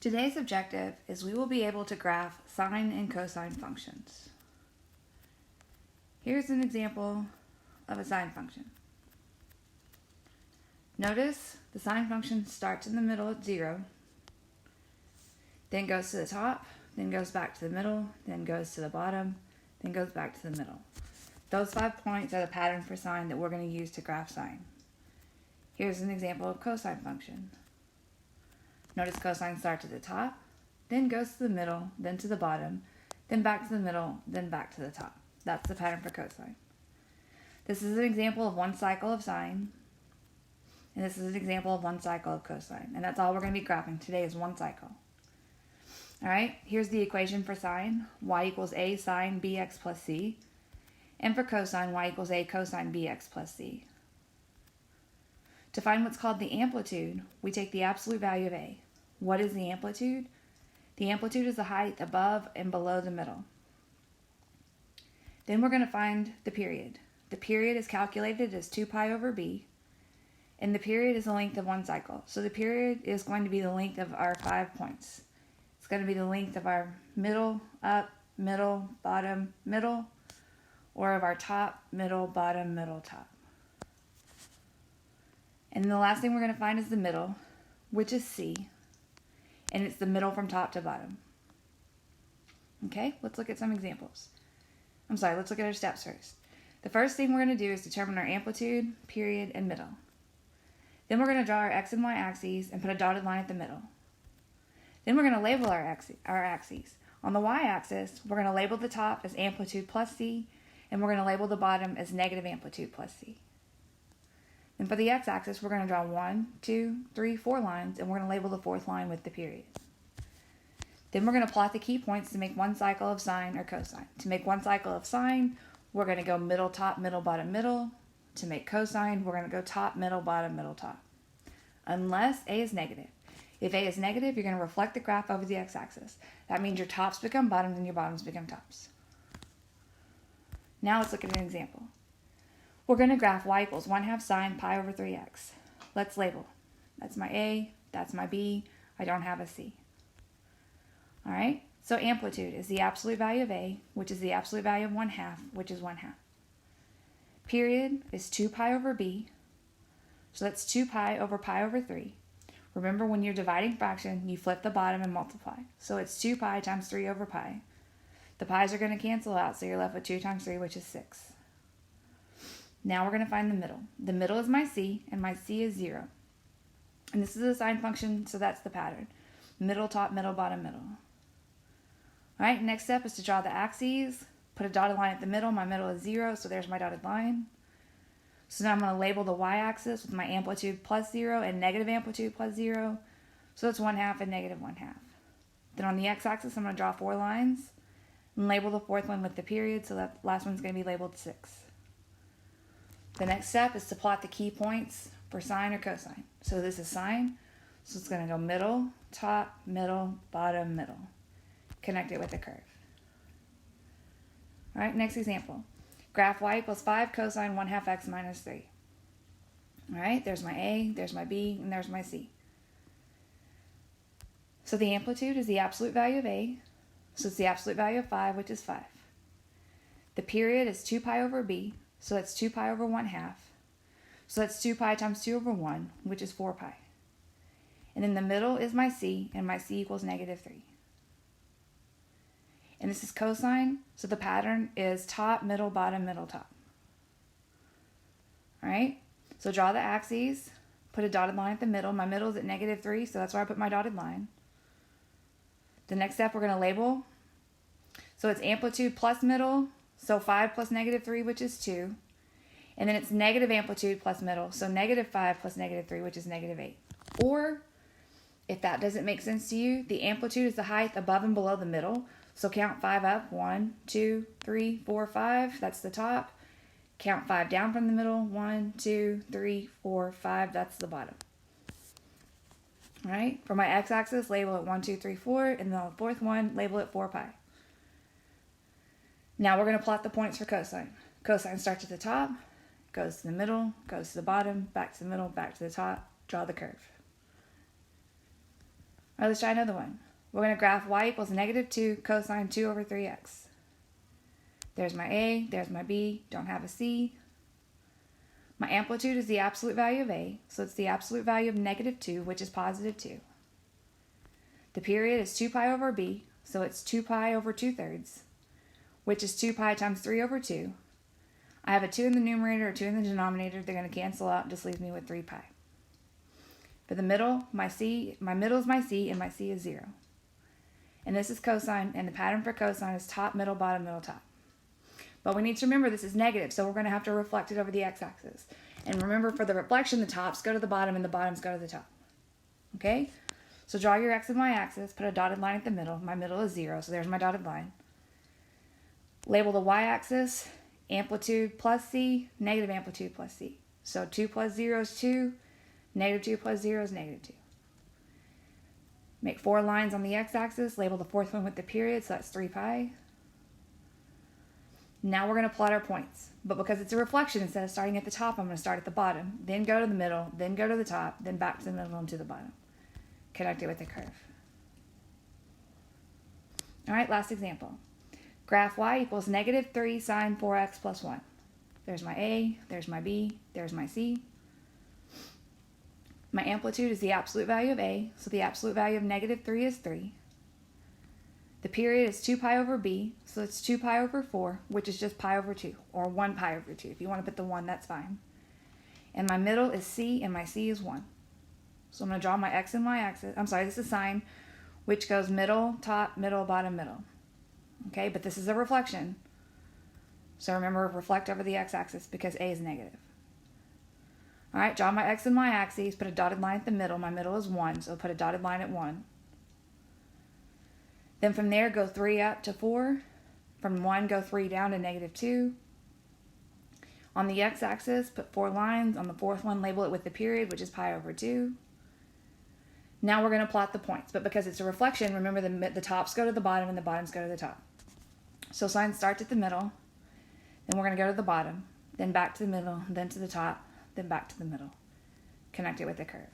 Today's objective is we will be able to graph sine and cosine functions. Here's an example of a sine function. Notice the sine function starts in the middle at 0, then goes to the top, then goes back to the middle, then goes to the bottom, then goes back to the middle. Those 5 points are the pattern for sine that we're going to use to graph sine. Here's an example of cosine function. Notice cosine starts at the top, then goes to the middle, then to the bottom, then back to the middle, then back to the top. That's the pattern for cosine. This is an example of one cycle of sine, and this is an example of one cycle of cosine. And that's all we're going to be graphing today is one cycle. Alright, here's the equation for sine. Y equals a sine bx plus c. And for cosine, y equals a cosine bx plus c. To find what's called the amplitude, we take the absolute value of a. What is the amplitude? The amplitude is the height above and below the middle. Then we're going to find the period. The period is calculated as 2 pi over b, and the period is the length of one cycle. So the period is going to be the length of our 5 points. It's going to be the length of our middle, up, middle, bottom, middle, or of our top, middle, bottom, middle, top. And then the last thing we're going to find is the middle, which is c, and it's the middle from top to bottom. Okay, let's look at some examples. Let's look at our steps first. The first thing we're going to do is determine our amplitude, period, and middle. Then we're going to draw our x and y axes and put a dotted line at the middle. Then we're going to label our axes. On the y-axis, we're going to label the top as amplitude plus c, and we're going to label the bottom as negative amplitude plus c. And for the x-axis, we're going to draw 1, 2, 3, 4 lines, and we're going to label the 4th line with the period. Then we're going to plot the key points to make one cycle of sine or cosine. To make one cycle of sine, we're going to go middle, top, middle, bottom, middle. To make cosine, we're going to go top, middle, bottom, middle, top. Unless a is negative. If a is negative, you're going to reflect the graph over the x-axis. That means your tops become bottoms and your bottoms become tops. Now let's look at an example. We're going to graph y equals 1/2 sine pi over 3x. Let's label. That's my a, that's my b, I don't have a c. Alright, so amplitude is the absolute value of a, which is the absolute value of 1/2, which is 1/2. Period is 2 pi over b, so that's 2 pi over 3. Remember, when you're dividing fraction, you flip the bottom and multiply. So it's 2 pi times 3 over pi. The pi's are going to cancel out, so you're left with 2 times 3, which is 6. Now we're going to find the middle. The middle is my c, and my c is 0. And this is a sine function, so that's the pattern. Middle, top, middle, bottom, middle. Alright, next step is to draw the axes. Put a dotted line at the middle. My middle is 0, so there's my dotted line. So now I'm going to label the y-axis with my amplitude plus 0 and negative amplitude plus 0. So it's 1/2 and negative 1/2. Then on the x-axis, I'm going to draw 4 lines and label the 4th one with the period, so that last one's going to be labeled 6. The next step is to plot the key points for sine or cosine. So this is sine, so it's going to go middle, top, middle, bottom, middle. Connect it with a curve. Alright, next example. Graph y equals 5 cosine 1/2 x minus 3. Alright, there's my a, there's my b, and there's my c. So the amplitude is the absolute value of a, so it's the absolute value of 5, which is 5. The period is 2 pi over b, so that's 2 pi over 1/2. So that's 2 pi times 2 over 1, which is 4 pi. And in the middle is my c, and my c equals negative 3. And this is cosine, so the pattern is top, middle, bottom, middle, top. Alright, so draw the axes, put a dotted line at the middle. My middle is at negative 3, so that's where I put my dotted line. The next step we're going to label. So it's amplitude plus middle, so 5 plus negative 3, which is 2. And then it's negative amplitude plus middle, so negative 5 plus negative 3, which is negative 8. Or, if that doesn't make sense to you, the amplitude is the height above and below the middle. So count 5 up, 1, 2, 3, 4, 5, that's the top. Count 5 down from the middle, 1, 2, 3, 4, 5, that's the bottom. Alright, for my x-axis, label it 1, 2, 3, 4, and the 4th one, label it 4 pi. Now we're going to plot the points for cosine. Cosine starts at the top, goes to the middle, goes to the bottom, back to the middle, back to the top, draw the curve. All right, let's try another one. We're going to graph y equals negative 2 cosine 2 over 3x. There's my a, there's my b, don't have a c. My amplitude is the absolute value of a, so it's the absolute value of negative 2, which is positive 2. The period is 2 pi over b, so it's 2 pi over 2/3, which is 2 pi times 3 over 2. I have a 2 in the numerator, a 2 in the denominator. They're going to cancel out, just leave me with 3 pi. For the middle, my middle is my c, and my c is 0. And this is cosine, and the pattern for cosine is top, middle, bottom, middle, top. But we need to remember this is negative, so we're going to have to reflect it over the x-axis. And remember, for the reflection, the tops go to the bottom and the bottoms go to the top. Okay? So draw your x and y-axis, put a dotted line at the middle. My middle is 0, so there's my dotted line. Label the y-axis, amplitude plus c, negative amplitude plus c. So 2 plus 0 is 2, negative 2 plus 0 is negative 2. Make 4 lines on the x-axis, label the fourth one with the period, so that's 3 pi. Now we're going to plot our points. But because it's a reflection, instead of starting at the top, I'm going to start at the bottom, then go to the middle, then go to the top, then back to the middle and to the bottom. Connect it with a curve. All right, last example. Graph y equals negative 3 sine 4x plus 1. There's my a, there's my b, there's my c. My amplitude is the absolute value of a, so the absolute value of negative 3 is 3. The period is 2 pi over b, so it's 2 pi over 4, which is just pi over 2, or 1 pi over 2. If you want to put the 1, that's fine. And my middle is c, and my c is 1. So I'm going to draw my x and y axis. I'm sorry, this is sine, which goes middle, top, middle, bottom, middle. Okay, but this is a reflection. So remember, reflect over the x-axis because a is negative. All right, draw my x and y axes, put a dotted line at the middle. My middle is 1, so put a dotted line at 1. Then from there, go 3 up to 4. From 1, go 3 down to negative 2. On the x-axis, put 4 lines. On the fourth one, label it with the period, which is pi over 2. Now we're going to plot the points. But because it's a reflection, remember the tops go to the bottom and the bottoms go to the top. So sine starts at the middle. Then we're going to go to the bottom. Then back to the middle. Then to the top. Then back to the middle. Connect it with a curve.